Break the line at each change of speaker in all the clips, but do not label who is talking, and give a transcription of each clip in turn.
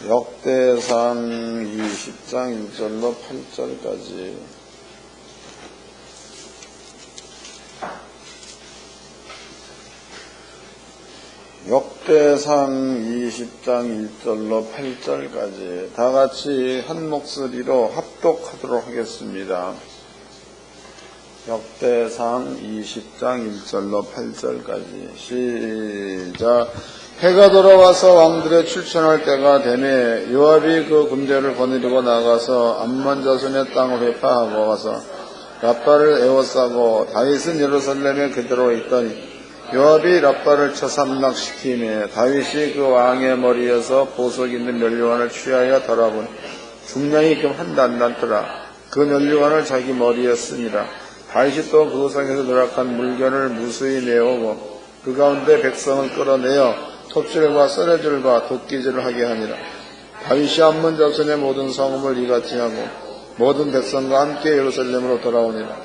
역대상 20장 1절로 8절까지 역대상 20장 1절로 8절까지 다 같이 한 목소리로 합독하도록 하겠습니다. 역대상 20장 1절로 8절까지 시작. 해가 돌아와서 왕들의 출전할 때가 되매 요압이 그 군대를 거느리고 나가서 암몬 자손의 땅을 회파하고 가서 랍바를 에워싸고 다윗은 예루살렘에 그대로 있더니 요압이 랍바를 쳐 삼락시키매 다윗이 그 왕의 머리에서 보석 있는 면류관을 취하여 달아본 중량이 금 한 단단더라. 그 면류관을 자기 머리에 쓰니라. 다윗이 또 그 우상에서 누락한 물건을 무수히 내오고 그 가운데 백성을 끌어내어 톱질과 썰어줄과 도끼질을 하게 하니라. 다윗이 암몬 자손의 모든 성읍을 이같이 하고 모든 백성과 함께 예루살렘으로 돌아오니라.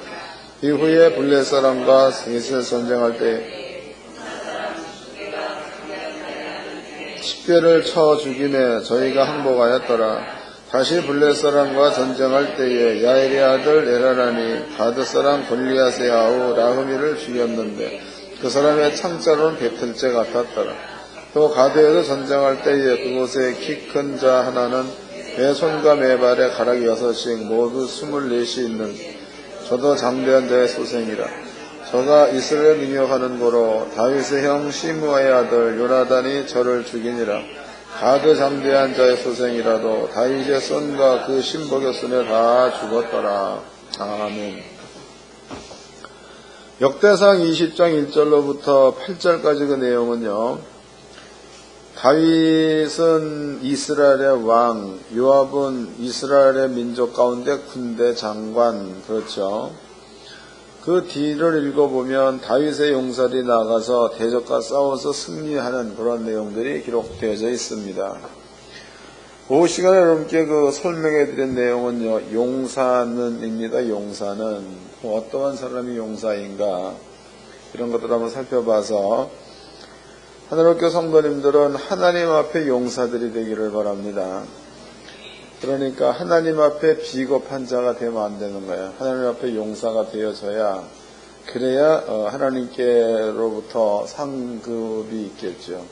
이후에 블레 사람과 이스라엘 전쟁할 때 집게를 쳐 죽이매 저희가 항복하였더라. 다시 블레 사람과 전쟁할 때에 야엘의 아들 에라란이 가드 사람 골리앗의 아우 라흐미를 죽였는데 그 사람의 창자로는 베틀째 같았더라. 또 가드에도 전쟁할 때에 그곳에 키 큰 자 하나는 매 손과 매 발에 가락이 6씩 모두 24이 있는 저도 장대한 자의 소생이라. 저가 이스라엘 능욕하는 고로 다윗의 형 시므아의 아들 요나단이 저를 죽이니라. 가드 장대한 자의 소생이라도 다윗의 손과 그 신복의 손에 다 죽었더라. 아멘. 역대상 20장 1절로부터 8절까지 그 내용은요, 다윗은 이스라엘의 왕, 요압은 이스라엘의 민족 가운데 군대 장관, 그렇죠. 그 뒤를 읽어보면 다윗의 용사들이 나가서 대적과 싸워서 승리하는 그런 내용들이 기록되어져 있습니다. 오후 시간에 여러분께 그 설명해드린 내용은요, 용사는입니다. 용사는 어떠한 사람이 용사인가, 이런 것들을 한번 살펴봐서 하늘학교 성도님들은 하나님 앞에 용사들이 되기를 바랍니다. 그러니까 하나님 앞에 비겁한 자가 되면 안 되는 거예요. 하나님 앞에 용사가 되어져야, 그래야 하나님께로부터 상급이 있겠죠.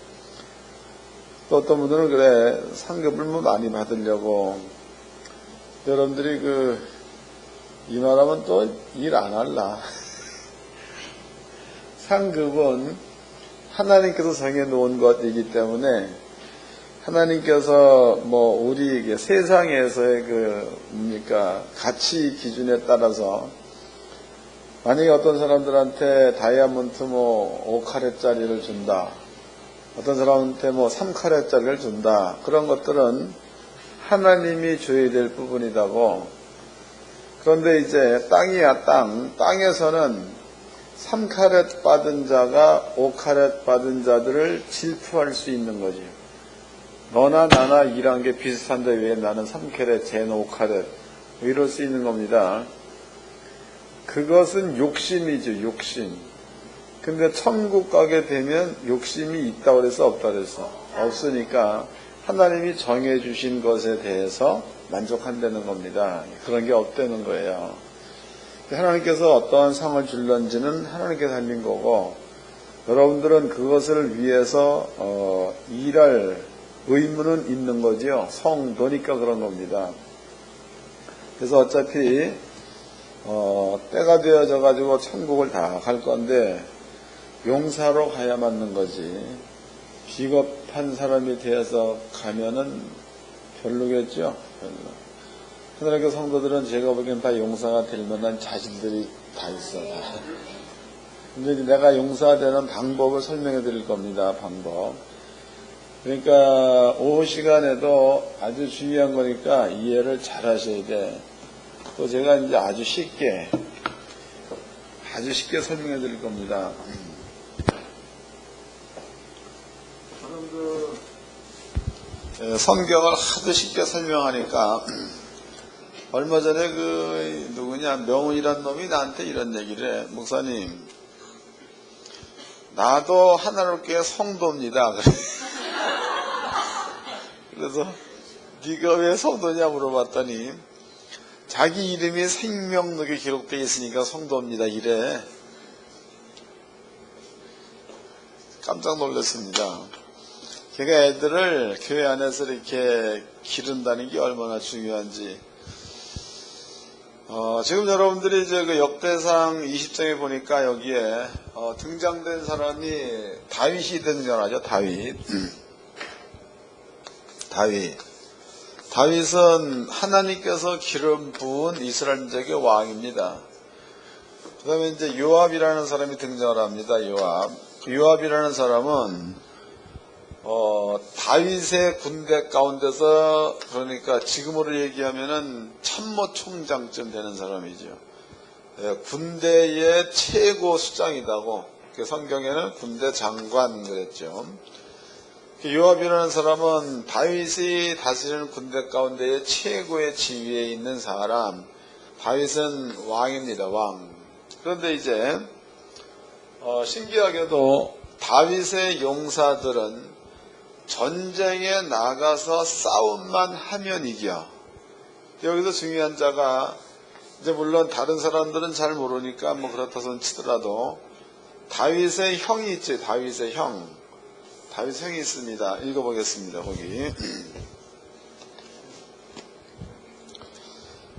또 어떤 분들은 그래, 상급을 뭐 많이 받으려고, 여러분들이 이 말하면 또 일 안 할라. 상급은 하나님께서 정해놓은 것이기 때문에 하나님께서 우리 세상에서의 가치 기준에 따라서 만약에 어떤 사람들한테 다이아몬드 5카렛짜리를 준다, 어떤 사람한테 3카렛짜리를 준다, 그런 것들은 하나님이 줘야 될 부분이라고. 그런데 이제 땅이야, 땅에서는 3카렛 받은 자가 5카렛 받은 자들을 질투할 수 있는 거지. 너나 나나 일한 게 비슷한데 왜 나는 3카렛, 쟤는 5카렛, 이럴 수 있는 겁니다. 그것은 욕심이죠, 욕심. 근데 천국 가게 되면 욕심이 있다고 그래서 없다고 그랬어. 없으니까 하나님이 정해주신 것에 대해서 만족한다는 겁니다. 그런 게 없다는 거예요. 하나님께서 어떠한 상을 줄런지는 하나님께서 달린 거고, 여러분들은 그것을 위해서 일할 의무는 있는 거지요. 성도니까 그런 겁니다. 그래서 어차피 때가 되어져 가지고 천국을 다 갈 건데 용사로 가야 맞는 거지. 비겁한 사람이 되어서 가면은 별로겠죠. 별로. 하나님께 성도들은 제가 보기엔 다 용사가 될 만한 자질들이 다 있어. 근데 내가 용사가 되는 방법을 설명해 드릴 겁니다. 방법. 그러니까 오후 시간에도 아주 중요한 거니까 이해를 잘 하셔야 돼. 또 제가 이제 아주 쉽게 설명해 드릴 겁니다. 저는 성경을 하도 쉽게 설명하니까 얼마 전에 명훈이란 놈이 나한테 이런 얘기를 해. 목사님, 나도 하나님께 성도입니다. 그래서 네가 왜 성도냐 물어봤더니 자기 이름이 생명록에 기록되어 있으니까 성도입니다 이래. 깜짝 놀랐습니다. 걔가 애들을 교회 안에서 이렇게 기른다는 게 얼마나 중요한지. 지금 여러분들이 이제 그 역대상 20장에 보니까 여기에 등장된 사람이 다윗이 등장하죠. 다윗은 하나님께서 기름 부은 이스라엘 민족의 왕입니다. 그 다음에 이제 요압이라는 사람이 등장을 합니다. 요압이라는 사람은 다윗의 군대 가운데서, 그러니까 지금으로 얘기하면은 참모총장쯤 되는 사람이죠. 군대의 최고 수장이다고. 성경에는 군대 장관 그랬죠. 요압이라는 사람은 다윗이 다스리는 군대 가운데의 최고의 지위에 있는 사람. 다윗은 왕입니다. 왕. 그런데 이제 신기하게도 다윗의 용사들은 전쟁에 나가서 싸움만 하면 이겨. 여기서 중요한 자가, 이제 물론 다른 사람들은 잘 모르니까 뭐 그렇다 손 치더라도 다윗의 형이 있지. 다윗의 형이 있습니다. 읽어보겠습니다. 거기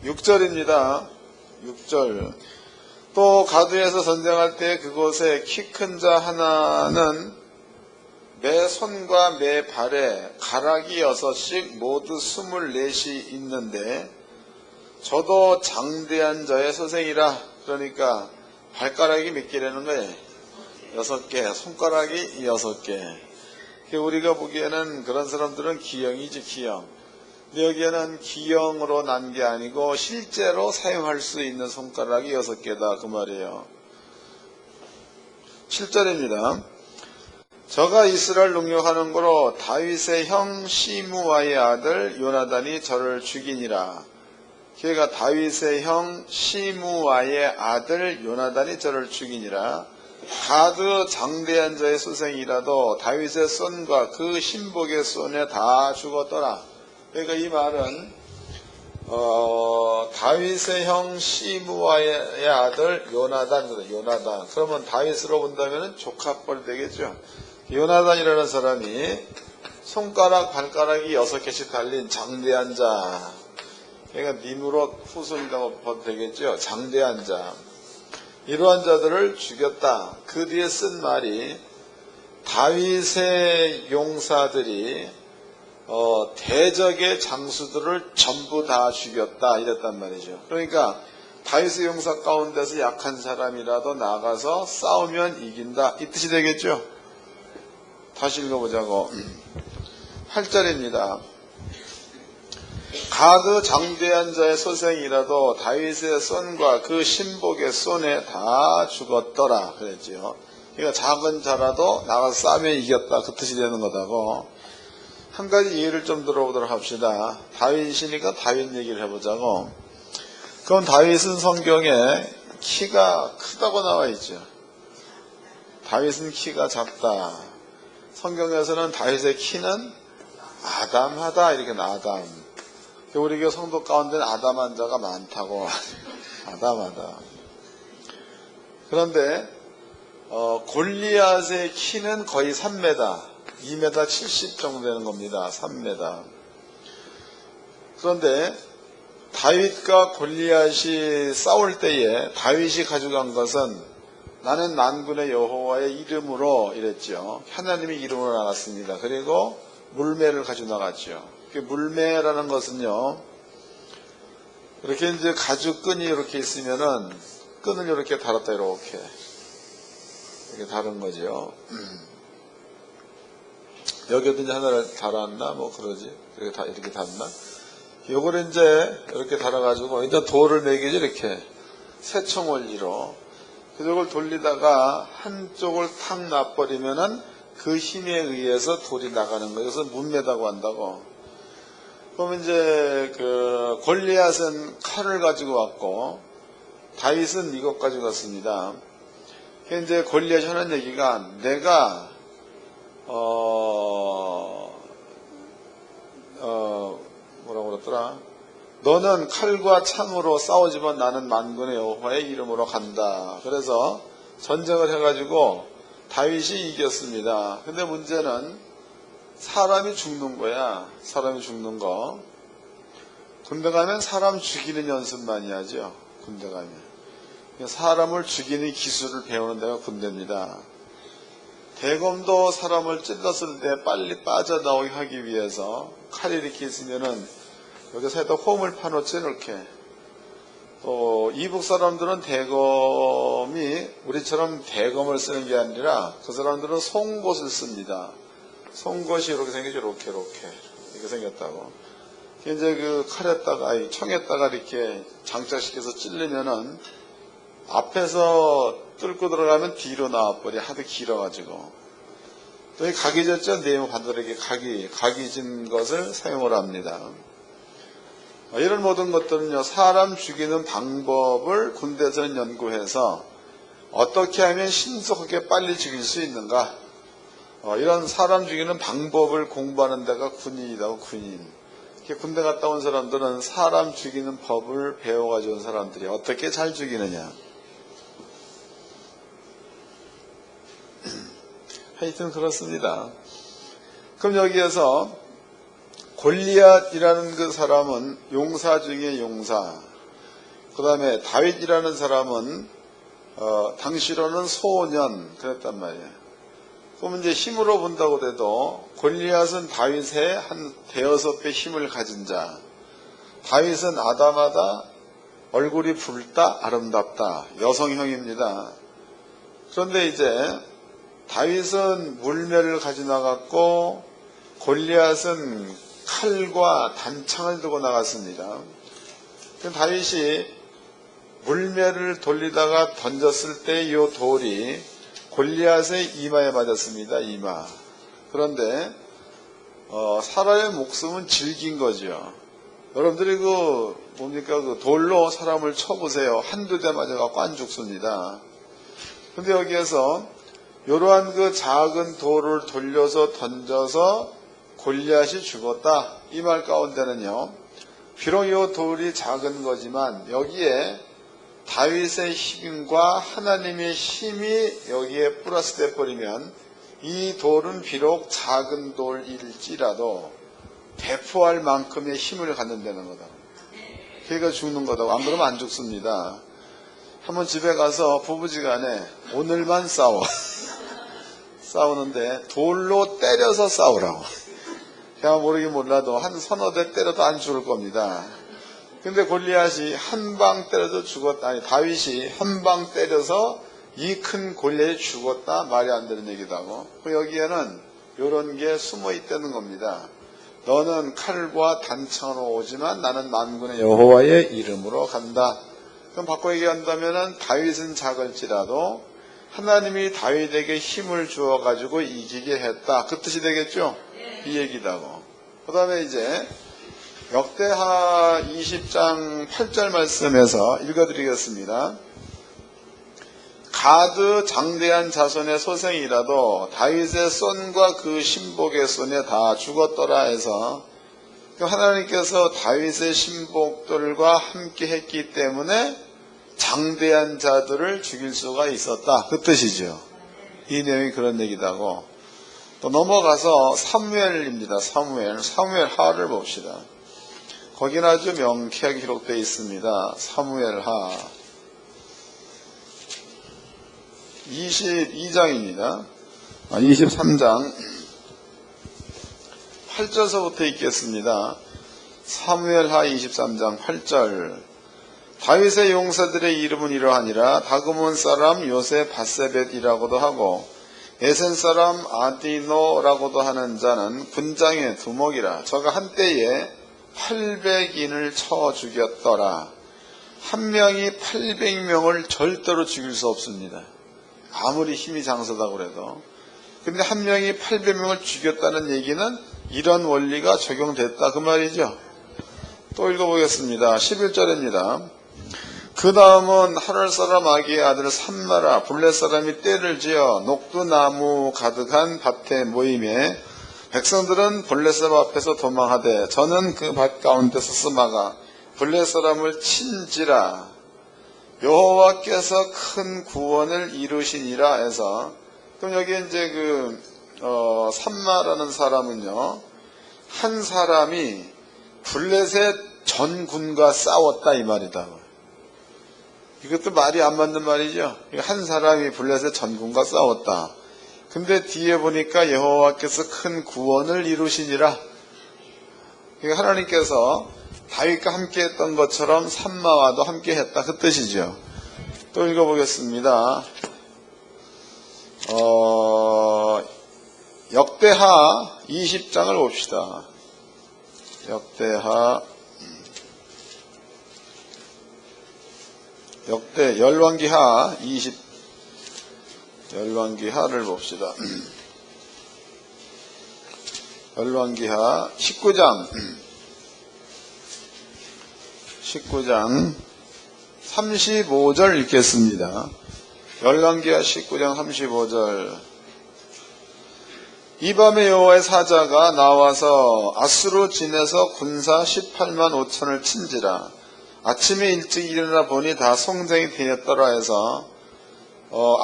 6절입니다. 6절. 또 가드에서 전쟁할 때 그곳에 키 큰 자 하나는 매 손과 매 발에 가락이 6씩 모두 24이 있는데 저도 장대한 자의 소생이라. 그러니까 발가락이 몇 개라는 거예요? 6개. 손가락이 6개. 우리가 보기에는 그런 사람들은 기형이지, 기형. 근데 여기에는 기형으로 난 게 아니고 실제로 사용할 수 있는 손가락이 6개다 그 말이에요. 7절입니다. 저가 이스라엘 능력하는 거로 다윗의 형 시므아의 아들 요나단이 저를 죽이니라. 걔가 다윗의 형 시므아의 아들 요나단이 저를 죽이니라. 가드 장대한 자의 소생이라도 다윗의 손과 그 신복의 손에 다 죽었더라. 그러니까 이 말은 다윗의 형 시므아의 아들 요나단. 그러면 다윗으로 본다면 조카뻘 되겠죠. 요나단이라는 사람이 손가락 발가락이 6개씩 달린 장대한 자. 그러니까 니므롯 후손이라고 봐도 되겠죠. 장대한 자. 이러한 자들을 죽였다. 그 뒤에 쓴 말이 다윗의 용사들이 대적의 장수들을 전부 다 죽였다 이랬단 말이죠. 그러니까 다윗의 용사 가운데서 약한 사람이라도 나가서 싸우면 이긴다 이 뜻이 되겠죠. 다시 읽어보자고. 8절입니다. 가드 장대한 자의 소생이라도 다윗의 손과 그 신복의 손에 다 죽었더라 그랬지요. 그러니까 작은 자라도 나가서 싸우면 이겼다 그 뜻이 되는 거다고. 한 가지 예를 좀 들어보도록 합시다. 다윗이니까 다윗 얘기를 해보자고. 그럼 다윗은 성경에 키가 크다고 나와 있죠. 다윗은 키가 작다. 성경에서는 다윗의 키는 아담하다 이렇게 아담. 우리 교회 성도 가운데는 아담한 자가 많다고. 아담하다. 그런데 골리앗의 키는 거의 3m, 2m 70 정도 되는 겁니다. 3m. 그런데 다윗과 골리앗이 싸울 때에 다윗이 가져간 것은 나는 만군의 여호와의 이름으로 이랬죠. 하나님의 이름으로 나갔습니다. 그리고 물매를 가지고 나갔죠. 물매라는 것은요, 이렇게 이제 가죽끈이 이렇게 있으면은 끈을 이렇게 달았다 이렇게 다른 거죠. 여기도 이제 하나를 달았나 뭐 그러지. 이렇게 달았나? 요걸 이제 이렇게 달아가지고 일단 돌을 매기죠. 이렇게 새총 원리로 그쪽을 돌리다가 한쪽을 탁 놔버리면은 그 힘에 의해서 돌이 나가는 거예요. 그래서 문매다고 한다고. 그러면 이제 그 골리앗은 칼을 가지고 왔고 다윗은 이것 가지고 왔습니다. 이제 골리앗이 하는 얘기가 내가 뭐라고 그랬더라? 너는 칼과 창으로 싸우지만 나는 만군의 여호와의 이름으로 간다. 그래서 전쟁을 해가지고 다윗이 이겼습니다. 근데 문제는 사람이 죽는 거야. 사람이 죽는 거. 군대 가면 사람 죽이는 연습만이 하죠. 군대 가면. 사람을 죽이는 기술을 배우는 데가 군대입니다. 대검도 사람을 찔렀을 때 빨리 빠져나오게 하기 위해서 칼이 이렇게 있으면은 여기서 홈을 파놓지 이렇게. 또 이북 사람들은 대검이 우리처럼 대검을 쓰는 게 아니라 그 사람들은 송곳을 씁니다. 송곳이 이렇게 생기죠. 이렇게 생겼다고. 이제 그 칼에다가 청에다가 이렇게 장착시켜서 찔르면은 앞에서 뚫고 들어가면 뒤로 나와버려. 하도 길어가지고. 또 이 각이 졌죠. 네모 반대로 각이 진 것을 사용을 합니다. 이런 모든 것들은요, 사람 죽이는 방법을 군대에서는 연구해서 어떻게 하면 신속하게 빨리 죽일 수 있는가, 이런 사람 죽이는 방법을 공부하는 데가 군인이라고. 군인. 군대 갔다 온 사람들은 사람 죽이는 법을 배워가지고 온 사람들이 어떻게 잘 죽이느냐. 하여튼 그렇습니다. 그럼 여기에서 골리앗이라는 그 사람은 용사 중에 용사, 그 다음에 다윗이라는 사람은 당시로는 소년 그랬단 말이에요. 그럼 이제 힘으로 본다고 해도 골리앗은 다윗의 한 대여섯 배 힘을 가진 자, 다윗은 아담하다, 얼굴이 붉다, 아름답다, 여성형입니다. 그런데 이제 다윗은 물매를 가지고 나갔고 골리앗은 칼과 단창을 들고 나갔습니다. 다윗이 물매를 돌리다가 던졌을 때 이 돌이 골리앗의 이마에 맞았습니다. 이마. 그런데 사람의 목숨은 질긴 거죠. 여러분들이 그 돌로 사람을 쳐보세요. 한두 대 맞아갖고 안 죽습니다. 근데 여기에서 이러한 그 작은 돌을 돌려서 던져서 골리앗이 죽었다. 이 말 가운데는요, 비록 이 돌이 작은 거지만 여기에 다윗의 힘과 하나님의 힘이 여기에 플러스 돼 버리면 이 돌은 비록 작은 돌일지라도 대포할 만큼의 힘을 갖는다는 거다. 걔가 죽는 거다. 안 그러면 안 죽습니다. 한번 집에 가서 부부지간에 오늘만 싸우는데 돌로 때려서 싸우라고. 그냥 모르긴 몰라도 한 서너 대 때려도 안 죽을 겁니다. 근데 골리앗이 한 방 때려도 죽었다. 아니, 다윗이 한 방 때려서 이 큰 골리앗이 죽었다. 말이 안 되는 얘기도 하고. 여기에는 이런 게 숨어 있다는 겁니다. 너는 칼과 단창으로 오지만 나는 만군의 여호와의 이름으로 간다. 그럼 바꿔 얘기한다면은 다윗은 작을지라도 하나님이 다윗에게 힘을 주어가지고 이기게 했다. 그 뜻이 되겠죠? 이 얘기도 하고. 그 다음에 이제 역대하 20장 8절 말씀에서 읽어드리겠습니다. 가드 장대한 자손의 소생이라도 다윗의 손과 그 신복의 손에 다 죽었더라 해서 하나님께서 다윗의 신복들과 함께 했기 때문에 장대한 자들을 죽일 수가 있었다. 그 뜻이죠. 이 내용이 그런 얘기도 하고. 또 넘어가서 사무엘입니다. 사무엘하를 봅시다. 거기는 아주 명쾌하게 기록되어 있습니다. 사무엘하 22장입니다. 23장 8절서부터 읽겠습니다. 사무엘하 23장 8절. 다윗의 용사들의 이름은 이러하니라. 다그몬 사람 요새 바세벳이라고도 하고 에센 사람 아디노라고도 하는 자는 군장의 두목이라. 저가 한때에 800인을 쳐 죽였더라. 한 명이 800명을 절대로 죽일 수 없습니다. 아무리 힘이 장사다고 그래도. 근데 한 명이 800명을 죽였다는 얘기는 이런 원리가 적용됐다 그 말이죠. 또 읽어보겠습니다. 11절입니다. 그 다음은 하랄 사람 아기의 아들 삼마라 블렛 사람이 떼를 지어 녹두나무 가득한 밭에 모임에 백성들은 블렛 사람 앞에서 도망하되 저는 그 밭 가운데서 스마가 블렛 사람을 친지라 여호와께서 큰 구원을 이루시니라 해서, 그럼 여기 이제 삼마라는 사람은요, 한 사람이 블렛의 전군과 싸웠다 이 말이다. 이것도 말이 안 맞는 말이죠. 한 사람이 블렛의 전군과 싸웠다. 근데 뒤에 보니까 여호와께서 큰 구원을 이루시니라. 하나님께서 다윗과 함께 했던 것처럼 삼마와도 함께 했다 그 뜻이죠. 또 읽어보겠습니다. 역대하 20장을 봅시다. 열왕기하 열왕기하를 봅시다. 열왕기하 19장 35절 읽겠습니다. 열왕기하 19장 35절. 이 밤에 여호와의 사자가 나와서 아수르 진에서 군사 18만 5천을 친지라. 아침에 일찍 일어나 보니 다 성전이 되었더라 해서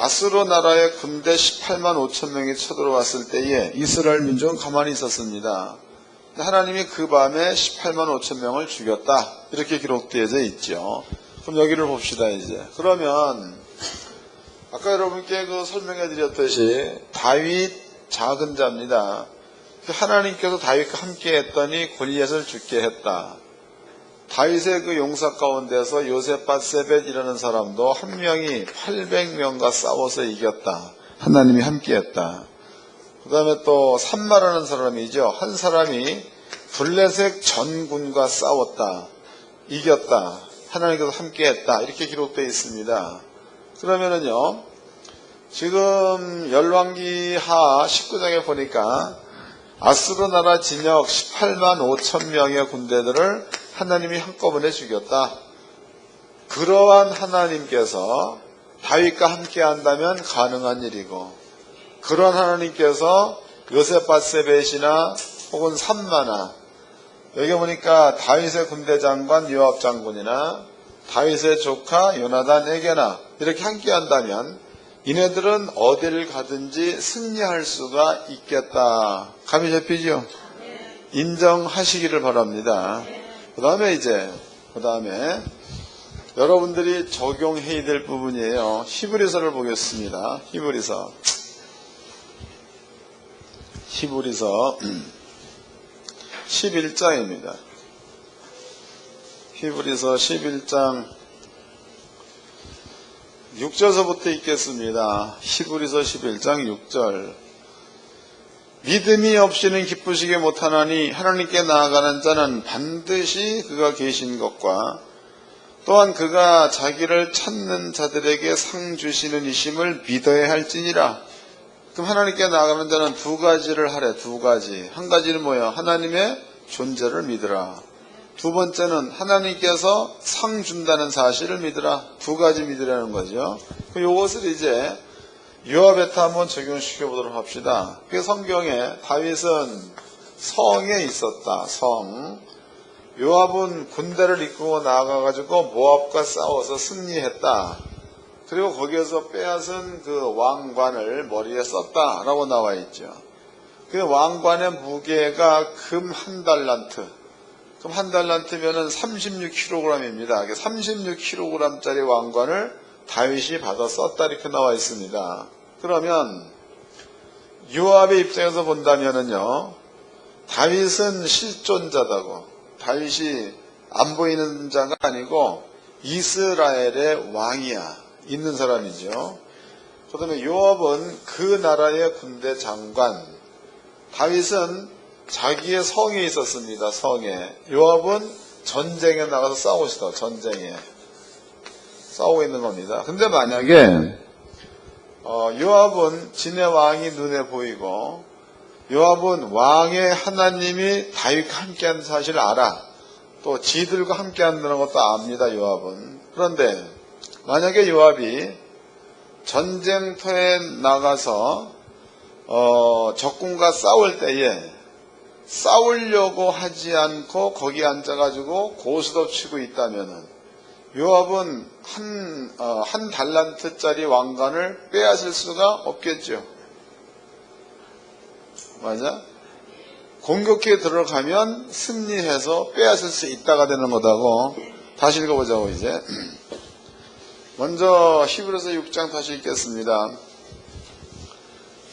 아수르 나라의 군대 18만 5천 명이 쳐들어왔을 때에 이스라엘 민족은 가만히 있었습니다. 하나님이 그 밤에 18만 5천 명을 죽였다 이렇게 기록되어져 있죠. 그럼 여기를 봅시다. 이제 그러면 아까 여러분께 설명해 드렸듯이 다윗 작은 자입니다. 하나님께서 다윗과 함께 했더니 골리앗을 죽게 했다. 다윗의 용사 가운데서 요셉밧세벳이라는 사람도 한 명이 800명과 싸워서 이겼다. 하나님이 함께 했다. 그 다음에 또 삼마라는 사람이죠. 한 사람이 블레셋 전군과 싸웠다. 이겼다. 하나님께서 함께 했다. 이렇게 기록되어 있습니다. 그러면은요, 지금 열왕기하 19장에 보니까 아수르 나라 진역 18만 5천 명의 군대들을 하나님이 한꺼번에 죽였다. 그러한 하나님께서 다윗과 함께 한다면 가능한 일이고, 그런 하나님께서 요셉밧세벳이나 혹은 삼마나, 여기 보니까 다윗의 군대 장관 요압 장군이나 다윗의 조카 요나단에게나 이렇게 함께 한다면 이네들은 어디를 가든지 승리할 수가 있겠다. 감이 잡히죠? 인정하시기를 바랍니다. 그 다음에 여러분들이 적용해야 될 부분이에요. 히브리서를 보겠습니다. 히브리서 11장입니다. 히브리서 11장 6절서부터 읽겠습니다. 히브리서 11장 6절. 믿음이 없이는 기쁘시게 못하나니 하나님께 나아가는 자는 반드시 그가 계신 것과 또한 그가 자기를 찾는 자들에게 상 주시는 이심을 믿어야 할지니라. 그럼 하나님께 나아가는 자는 두 가지를 하래. 두 가지. 한 가지는 뭐예요? 하나님의 존재를 믿으라. 두 번째는 하나님께서 상 준다는 사실을 믿으라. 두 가지 믿으라는 거죠. 이것을 이제 요압에다 한번 적용시켜 보도록 합시다. 그 성경에 다윗은 성에 있었다. 성. 요압은 군대를 이끌고 나아가가지고 모압과 싸워서 승리했다. 그리고 거기에서 빼앗은 그 왕관을 머리에 썼다라고 나와 있죠. 그 왕관의 무게가 금 한 달란트. 그럼 한 달란트면은 36kg입니다. 36kg짜리 왕관을 다윗이 받아 썼다 이렇게 나와 있습니다. 그러면 요압의 입장에서 본다면은요, 다윗은 실존자다고. 다윗이 안 보이는 자가 아니고 이스라엘의 왕이야. 있는 사람이죠. 그 다음에 요압은 그 나라의 군대 장관. 다윗은 자기의 성에 있었습니다. 성에. 요압은 전쟁에 나가서 싸우고 있어. 전쟁에 싸우고 있는 겁니다. 근데 만약에 요압은 진의 왕이 눈에 보이고 요압은 왕의 하나님이 다윗과 함께하는 사실을 알아. 또 지들과 함께한다는 것도 압니다. 요압은. 그런데 만약에 요압이 전쟁터에 나가서 적군과 싸울 때에 싸우려고 하지 않고 거기 앉아가지고 고스톱 치고 있다면은 요압은 한 달란트짜리 왕관을 빼앗을 수가 없겠죠. 맞아? 공격해 들어가면 승리해서 빼앗을 수 있다가 되는 거다고. 다시 읽어보자고 이제. 먼저 히브리서 6장 다시 읽겠습니다.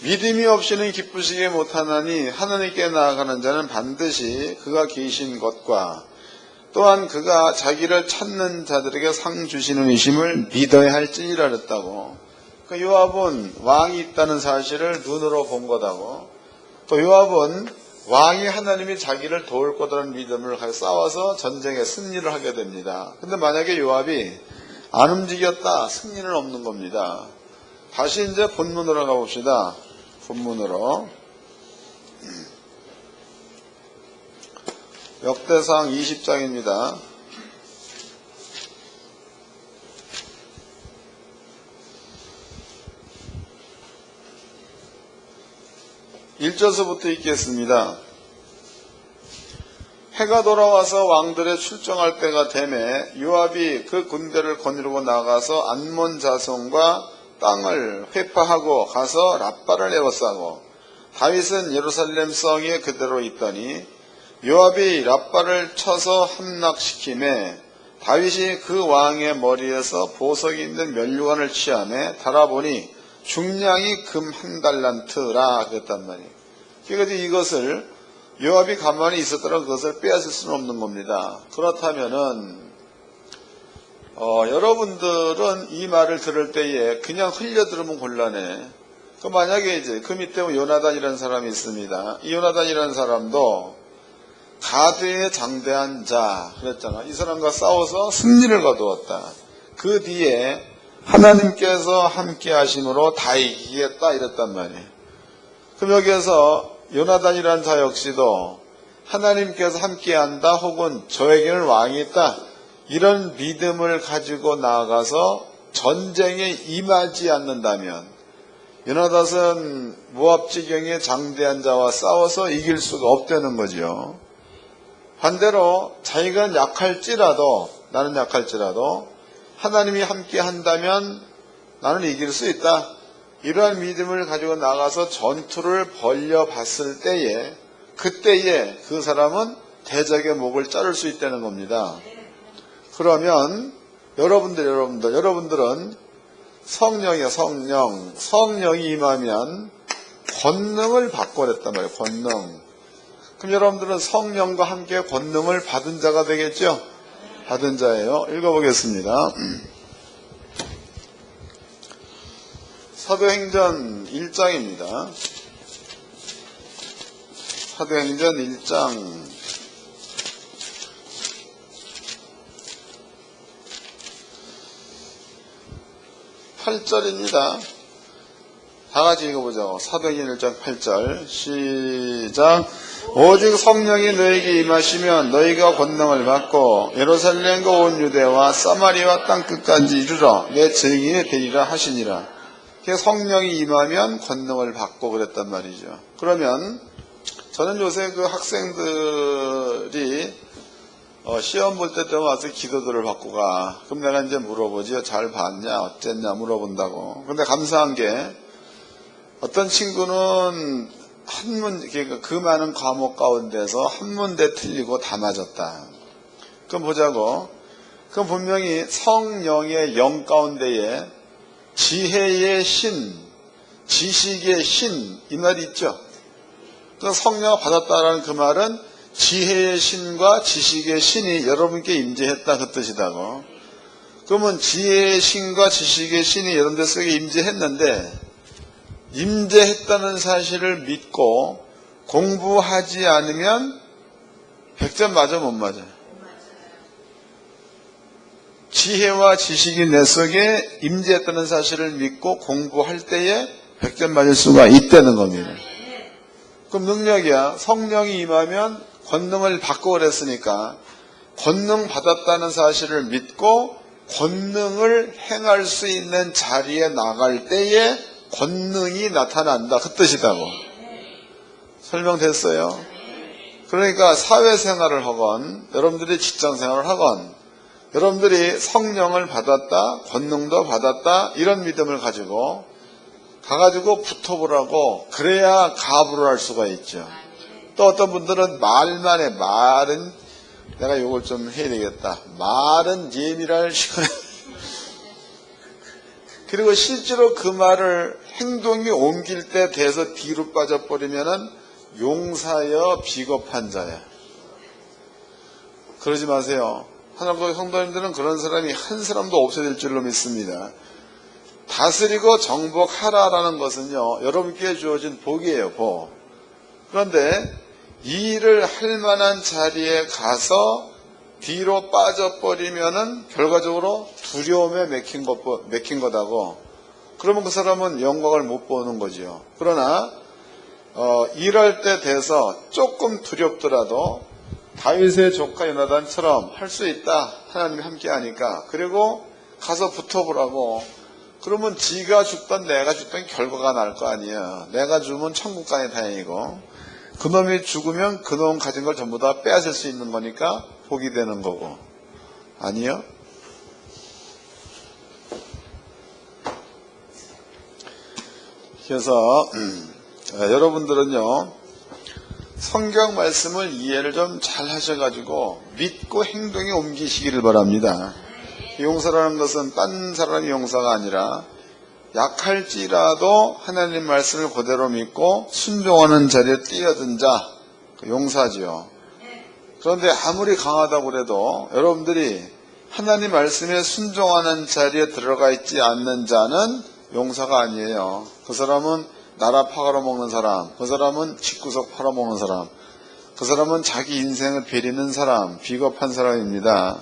믿음이 없이는 기쁘시게 못하나니 하나님께 나아가는 자는 반드시 그가 계신 것과 또한 그가 자기를 찾는 자들에게 상 주시는 이심을 믿어야 할지니라 그랬다고. 그러니까 요압은 왕이 있다는 사실을 눈으로 본 거다고. 또 요압은 왕이 하나님이 자기를 도울 거라는 믿음을 가지고 싸워서 전쟁에 승리를 하게 됩니다. 근데 만약에 요압이 안 움직였다, 승리는 없는 겁니다. 다시 이제 본문으로 가봅시다. 본문으로. 역대상 20장입니다. 1절서부터 읽겠습니다. 해가 돌아와서 왕들의 출정할 때가 되매 요압이 그 군대를 거느리고 나가서 안몬 자손과 땅을 회파하고 가서 랍바를 에워싸고 다윗은 예루살렘 성에 그대로 있더니 요압이 랍바를 쳐서 함락시키매 다윗이 그 왕의 머리에서 보석이 있는 면류관을 취하매 달아보니 중량이 금 1달란트라 그랬단 말이에요. 그러니까 이것을 요압이 가만히 있었더라 그것을 빼앗을 수는 없는 겁니다. 그렇다면은 여러분들은 이 말을 들을 때에 그냥 흘려 들으면 곤란해. 만약에 이제 그 밑에 요나단이라는 사람이 있습니다. 이 요나단이라는 사람도 가드의 장대한 자 그랬잖아. 이 사람과 싸워서 승리를 거두었다. 그 뒤에 하나님께서 함께 하심으로 다 이기겠다 이랬단 말이에요. 그럼 여기에서 요나단이라는 자 역시도 하나님께서 함께한다 혹은 저에게는 왕이 있다 이런 믿음을 가지고 나아가서 전쟁에 임하지 않는다면 요나단은 모압 지경의 장대한 자와 싸워서 이길 수가 없다는 거죠. 반대로 자기가 약할지라도 나는 약할지라도 하나님이 함께 한다면 나는 이길 수 있다. 이러한 믿음을 가지고 나가서 전투를 벌려봤을 때에 그때에 그 사람은 대적의 목을 자를 수 있다는 겁니다. 그러면 여러분들은 성령이야 성령이 임하면 권능을 받고 그랬단 말이에요. 권능. 그럼 여러분들은 성령과 함께 권능을 받은 자가 되겠죠? 받은 자예요. 읽어보겠습니다. 사도행전 1장입니다. 사도행전 1장 8절입니다. 다 같이 읽어보자고. 사도행전 1장 8절 시작. 오직 성령이 너에게 임하시면 너희가 권능을 받고 예루살렘과 온 유대와 사마리아 땅끝까지 이르러 내 증인이 되리라 하시니라. 성령이 임하면 권능을 받고 그랬단 말이죠. 그러면 저는 요새 그 학생들이 시험 볼 때 와서 기도들을 받고 가. 그럼 내가 이제 물어보지. 잘 봤냐 어쨌냐 물어본다고. 근데 감사한 게 어떤 친구는 그러니까 그 많은 과목 가운데서 한 문제 틀리고 다 맞았다. 그럼 보자고. 그럼 분명히 성령의 영 가운데에 지혜의 신, 지식의 신, 이 말이 있죠. 그 성령을 받았다라는 그 말은 지혜의 신과 지식의 신이 여러분께 임재했다 그 뜻이다고. 그러면 지혜의 신과 지식의 신이 여러분들 속에 임재했는데 임재했다는 사실을 믿고 공부하지 않으면 100점 맞아 못 맞아요? 지혜와 지식이 내 속에 임재했다는 사실을 믿고 공부할 때에 100점 맞을 수가 있다는 겁니다. 그럼 능력이야. 성령이 임하면 권능을 받고 그랬으니까 권능 받았다는 사실을 믿고 권능을 행할 수 있는 자리에 나갈 때에 권능이 나타난다. 그 뜻이다고. 설명됐어요? 그러니까 사회생활을 하건 여러분들이 직장생활을 하건 여러분들이 성령을 받았다, 권능도 받았다 이런 믿음을 가지고 가가지고 붙어보라고 그래야 가부를 할 수가 있죠. 또 어떤 분들은 말만 해. 말은 내가 이걸 좀 해야 되겠다. 말은 예민할 시간에 그리고 실제로 그 말을 행동이 옮길 때 돼서 뒤로 빠져버리면은 용사여 비겁한 자야. 그러지 마세요. 하나님의 성도님들은 그런 사람이 한 사람도 없어야 될 줄로 믿습니다. 다스리고 정복하라라는 것은요, 여러분께 주어진 복이에요, 복. 그런데 이 일을 할 만한 자리에 가서 뒤로 빠져버리면은 결과적으로 두려움에 맥힌 거다고. 그러면 그 사람은 영광을 못 보는 거죠. 그러나 일할 때 돼서 조금 두렵더라도 다윗의 조카 요나단처럼 할 수 있다. 하나님이 함께 하니까. 그리고 가서 붙어보라고. 그러면 지가 죽던 내가 죽던 결과가 날 거 아니야. 내가 죽으면 천국 가니 다행이고 그놈이 죽으면 그놈 가진 걸 전부 다 빼앗을 수 있는 거니까 복이 되는 거고. 아니요? 그래서 여러분들은요 성경 말씀을 이해를 좀 잘 하셔가지고 믿고 행동에 옮기시기를 바랍니다. 용서라는 것은 딴 사람의 용서가 아니라 약할지라도 하나님 말씀을 그대로 믿고 순종하는 자리에 뛰어든 자, 용사지요. 그런데 아무리 강하다고 그래도 여러분들이 하나님 말씀에 순종하는 자리에 들어가 있지 않는 자는 용사가 아니에요. 그 사람은 나라 파가러먹는 사람, 그 사람은 집구석 팔아먹는 사람, 그 사람은 자기 인생을 베리는 사람, 비겁한 사람입니다.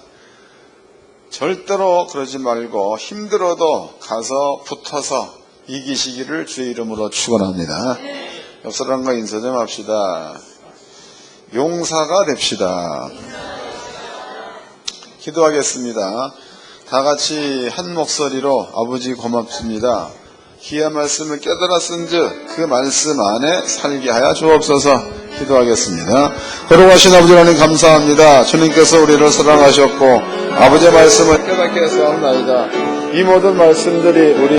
절대로 그러지 말고 힘들어도 가서 붙어서 이기시기를 주의 이름으로 축원합니다. 옆 사람과 인사 좀 합시다. 용사가 됩시다. 기도하겠습니다. 다 같이 한 목소리로 아버지 고맙습니다. 귀한 말씀을 깨달아 쓴즉 그 말씀 안에 살게 하여 주옵소서. 기도하겠습니다. 거룩하신 아버지 하나님 감사합니다. 주님께서 우리를 사랑하셨고 아버지의 말씀을 깨닫게 하옵나이다. 이 모든 말씀들이 우리